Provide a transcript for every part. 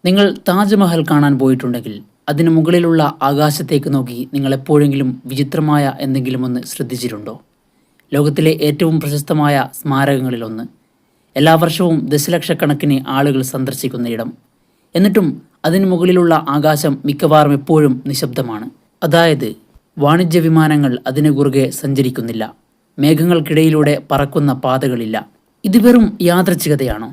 നിങ്ങൾ താജ്മഹൽ കാണാൻ പോയിട്ടുണ്ടെങ്കിൽ അതിനു മുകളിലുള്ള ആകാശത്തേക്ക് നോക്കി നിങ്ങൾ എപ്പോഴെങ്കിലും വിചിത്രമായ എന്തെങ്കിലും ഒന്ന് ശ്രദ്ധിച്ചിട്ടുണ്ടോ? ലോകത്തിലെ ഏറ്റവും പ്രശസ്തമായ സ്മാരകങ്ങളിലൊന്ന്, എല്ലാ വർഷവും ദശലക്ഷക്കണക്കിന് ആളുകൾ സന്ദർശിക്കുന്ന ഇടം. എന്നിട്ടും അതിനു മുകളിലുള്ള ആകാശം മിക്കവാറും എപ്പോഴും നിശബ്ദമാണ്. അതായത് വാണിജ്യ വിമാനങ്ങൾ അതിനു കുറുകെ സഞ്ചരിക്കുന്നില്ല, മേഘങ്ങൾക്കിടയിലൂടെ പറക്കുന്ന പാതകളില്ല. ഇത് വെറും യാദൃച്ഛികതയാണോ?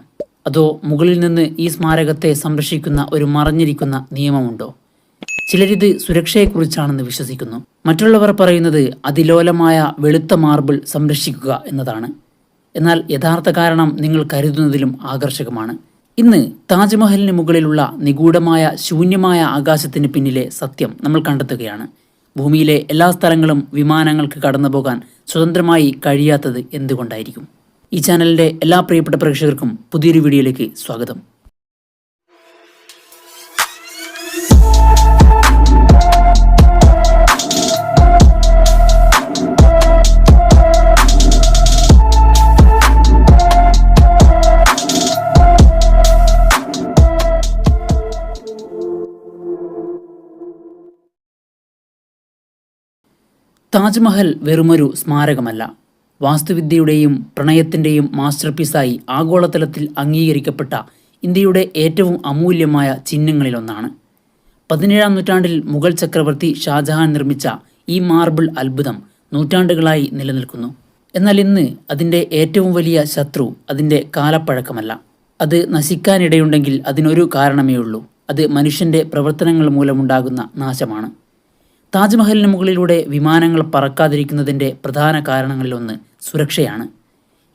അതോ മുകളിൽ നിന്ന് ഈ സ്മാരകത്തെ സംരക്ഷിക്കുന്ന ഒരു മറഞ്ഞിരിക്കുന്ന നിയമമുണ്ടോ? ചിലരിത് സുരക്ഷയെക്കുറിച്ചാണെന്ന് വിശ്വസിക്കുന്നു. മറ്റുള്ളവർ പറയുന്നത് അതിലോലമായ വെളുത്ത മാർബിൾ സംരക്ഷിക്കുക എന്നതാണ്. എന്നാൽ യഥാർത്ഥ കാരണം നിങ്ങൾ കരുതുന്നതിലും ആകർഷകമാണ്. ഇന്ന് താജ്മഹലിന് മുകളിലുള്ള നിഗൂഢമായ ശൂന്യമായ ആകാശത്തിന് പിന്നിലെ സത്യം നമ്മൾ കണ്ടെത്തുകയാണ്. ഭൂമിയിലെ എല്ലാ സ്ഥലങ്ങളും വിമാനങ്ങൾക്ക് കടന്നു പോകാൻ സ്വതന്ത്രമായി കഴിയാത്തത് എന്തുകൊണ്ടായിരിക്കും? ഈ ചാനലിൻ്റെ എല്ലാ പ്രിയപ്പെട്ട പ്രേക്ഷകർക്കും പുതിയൊരു വീഡിയോയിലേക്ക് സ്വാഗതം. താജ്മഹൽ വെറുമൊരു സ്മാരകമല്ല, വാസ്തുവിദ്യയുടെയും പ്രണയത്തിൻ്റെയും മാസ്റ്റർപീസായി ആഗോളതലത്തിൽ അംഗീകരിക്കപ്പെട്ട ഇന്ത്യയുടെ ഏറ്റവും അമൂല്യമായ ചിഹ്നങ്ങളിലൊന്നാണ്. 17-ാം നൂറ്റാണ്ടിൽ മുഗൾ ചക്രവർത്തി ഷാജഹാൻ നിർമ്മിച്ച ഈ മാർബിൾ അത്ഭുതം നൂറ്റാണ്ടുകളായി നിലനിൽക്കുന്നു. എന്നാൽ ഇന്ന് അതിൻ്റെ ഏറ്റവും വലിയ ശത്രു അതിൻ്റെ കാലപ്പഴക്കമല്ല. അത് നശിക്കാനിടയുണ്ടെങ്കിൽ അതിനൊരു കാരണമേ ഉള്ളൂ. അത് മനുഷ്യൻ്റെ പ്രവർത്തനങ്ങൾ മൂലമുണ്ടാകുന്ന നാശമാണ്. താജ്മഹലിന് മുകളിലൂടെ വിമാനങ്ങൾ പറക്കാതിരിക്കുന്നതിൻ്റെ പ്രധാന കാരണങ്ങളിലൊന്ന് സുരക്ഷയാണ്.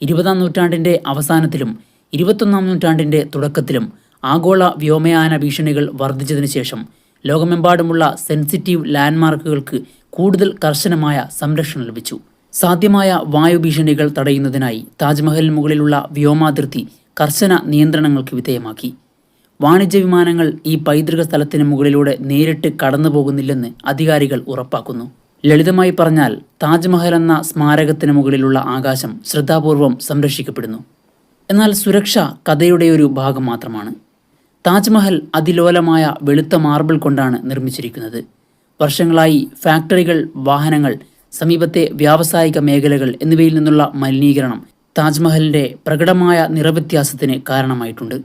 20-ാം നൂറ്റാണ്ടിൻ്റെ അവസാനത്തിലും 21-ാം നൂറ്റാണ്ടിൻ്റെ തുടക്കത്തിലും ആഗോള വ്യോമയാന ഭീഷണികൾ വർദ്ധിച്ചതിന് ശേഷം ലോകമെമ്പാടുമുള്ള സെൻസിറ്റീവ് ലാൻഡ്മാർക്കുകൾക്ക് കൂടുതൽ കർശനമായ സംരക്ഷണം ലഭിച്ചു. സാധ്യമായ വായുഭീഷണികൾ തടയുന്നതിനായി താജ്മഹലിന് മുകളിലുള്ള വ്യോമാതിർത്തി കർശന നിയന്ത്രണങ്ങൾക്ക് വിധേയമാക്കി. വാണിജ്യ വിമാനങ്ങൾ ഈ പൈതൃക സ്ഥലത്തിന് മുകളിലൂടെ നേരിട്ട് കടന്നു പോകുന്നില്ലെന്ന് അധികാരികൾ ഉറപ്പാക്കുന്നു. ലളിതമായി പറഞ്ഞാൽ, താജ്മഹൽ എന്ന സ്മാരകത്തിന് മുകളിലുള്ള ആകാശം ശ്രദ്ധാപൂർവം സംരക്ഷിക്കപ്പെടുന്നു. എന്നാൽ സുരക്ഷ കഥയുടെ ഒരു ഭാഗം മാത്രമാണ്. താജ്മഹൽ അതിലോലമായ വെളുത്ത മാർബിൾ കൊണ്ടാണ് നിർമ്മിച്ചിരിക്കുന്നത്. വർഷങ്ങളായി ഫാക്ടറികൾ, വാഹനങ്ങൾ, സമീപത്തെ വ്യാവസായിക മേഖലകൾ എന്നിവയിൽ നിന്നുള്ള മലിനീകരണം താജ്മഹലിൻ്റെ പ്രകടമായ നിറവ്യത്യാസത്തിന് കാരണമായിട്ടുണ്ട്.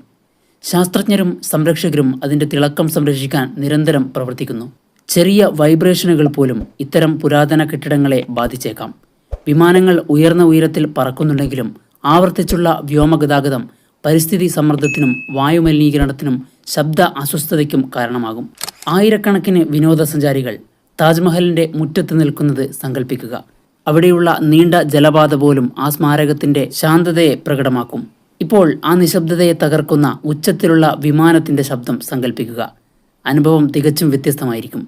ശാസ്ത്രജ്ഞരും സംരക്ഷകരും അതിൻ്റെ തിളക്കം സംരക്ഷിക്കാൻ നിരന്തരം പ്രവർത്തിക്കുന്നു. ചെറിയ വൈബ്രേഷനുകൾ പോലും ഇത്തരം പുരാതന കെട്ടിടങ്ങളെ ബാധിച്ചേക്കാം. വിമാനങ്ങൾ ഉയർന്ന ഉയരത്തിൽ പറക്കുന്നുണ്ടെങ്കിലും ആവർത്തിച്ചുള്ള വ്യോമഗതാഗതം പരിസ്ഥിതി സമ്മർദ്ദത്തിനും വായുമലിനീകരണത്തിനും ശബ്ദ അസ്വസ്ഥതയ്ക്കും കാരണമാകും. ആയിരക്കണക്കിന് വിനോദസഞ്ചാരികൾ താജ്മഹലിൻ്റെ മുറ്റത്ത് നിൽക്കുന്നത് സങ്കല്പിക്കുക. അവിടെയുള്ള നീണ്ട ജലപാത പോലും ആ സ്മാരകത്തിൻ്റെ ശാന്തതയെ പ്രകടമാക്കും. ഇപ്പോൾ ആ നിശബ്ദതയെ തകർക്കുന്ന ഉച്ചത്തിലുള്ള വിമാനത്തിൻ്റെ ശബ്ദം സങ്കല്പിക്കുക. അനുഭവം തികച്ചും വ്യത്യസ്തമായിരിക്കും.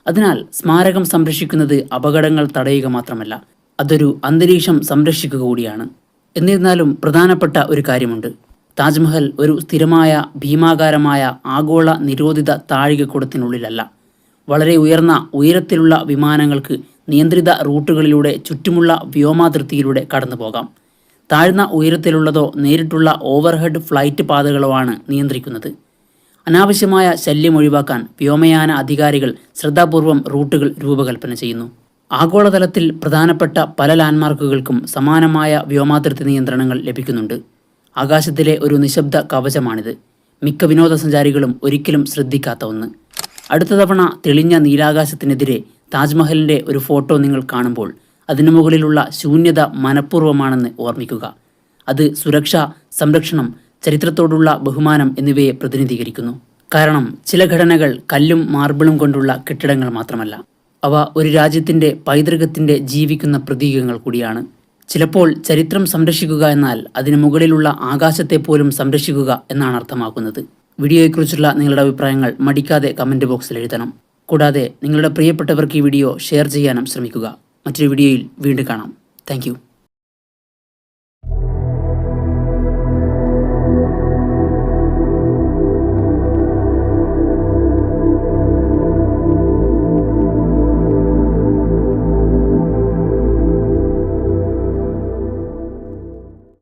അതിനാൽ സ്മാരകം സംരക്ഷിക്കുന്നത് അപകടങ്ങൾ തടയുക മാത്രമല്ല, അതൊരു അന്തരീക്ഷം സംരക്ഷിക്കുക കൂടിയാണ്. എന്നിരുന്നാലും പ്രധാനപ്പെട്ട ഒരു കാര്യമുണ്ട്. താജ്മഹൽ ഒരു സ്ഥിരമായ ഭീമാകാരമായ ആഗോള നിരോധിത താഴികക്കുടത്തിനുള്ളിലല്ല. വളരെ ഉയർന്ന ഉയരത്തിലുള്ള വിമാനങ്ങൾക്ക് നിയന്ത്രിത റൂട്ടുകളിലൂടെ ചുറ്റുമുള്ള വ്യോമാതിർത്തിയിലൂടെ കടന്നു പോകാം. താഴ്ന്ന ഉയരത്തിലുള്ളതോ നേരിട്ടുള്ള ഓവർഹെഡ് ഫ്ലൈറ്റ് പാതകളോ ആണ് നിയന്ത്രിക്കുന്നത്. അനാവശ്യമായ ശല്യം ഒഴിവാക്കാൻ വ്യോമയാന അധികാരികൾ ശ്രദ്ധാപൂർവം റൂട്ടുകൾ രൂപകൽപ്പന ചെയ്യുന്നു. ആഗോളതലത്തിൽ പ്രധാനപ്പെട്ട പല ലാൻഡ്മാർക്കുകൾക്കും സമാനമായ വ്യോമാതിർത്തി നിയന്ത്രണങ്ങൾ ലഭിക്കുന്നുണ്ട്. ആകാശത്തിലെ ഒരു നിശബ്ദ കവചമാണിത്. മിക്ക വിനോദസഞ്ചാരികളും ഒരിക്കലും ശ്രദ്ധിക്കാത്ത ഒന്ന്. അടുത്ത തവണ തെളിഞ്ഞ നീലാകാശത്തിനെതിരെ താജ്മഹലിൻ്റെ ഒരു ഫോട്ടോ നിങ്ങൾ കാണുമ്പോൾ അതിനു മുകളിലുള്ള ശൂന്യത മനഃപൂർവ്വമാണെന്ന് ഓർമ്മിക്കുക. അത് സുരക്ഷ, സംരക്ഷണം, ചരിത്രത്തോടുള്ള ബഹുമാനം എന്നിവയെ പ്രതിനിധീകരിക്കുന്നു. കാരണം ചില ഘടനകൾ കല്ലും മാർബിളും കൊണ്ടുള്ള കെട്ടിടങ്ങൾ മാത്രമല്ല, അവ ഒരു രാജ്യത്തിൻ്റെ പൈതൃകത്തിൻ്റെ ജീവിക്കുന്ന പ്രതീകങ്ങൾ കൂടിയാണ്. ചിലപ്പോൾ ചരിത്രം സംരക്ഷിക്കുക എന്നാൽ അതിനു മുകളിലുള്ള ആകാശത്തെ പോലും സംരക്ഷിക്കുക എന്നാണ് അർത്ഥമാക്കുന്നത്. വീഡിയോയെക്കുറിച്ചുള്ള നിങ്ങളുടെ അഭിപ്രായങ്ങൾ മടിക്കാതെ കമൻറ്റ് ബോക്സിൽ എഴുതണം. കൂടാതെ നിങ്ങളുടെ പ്രിയപ്പെട്ടവർക്ക് ഈ വീഡിയോ ഷെയർ ചെയ്യാനും ശ്രമിക്കുക. മറ്റൊരു വീഡിയോയിൽ വീണ്ടും കാണാം. Thank you.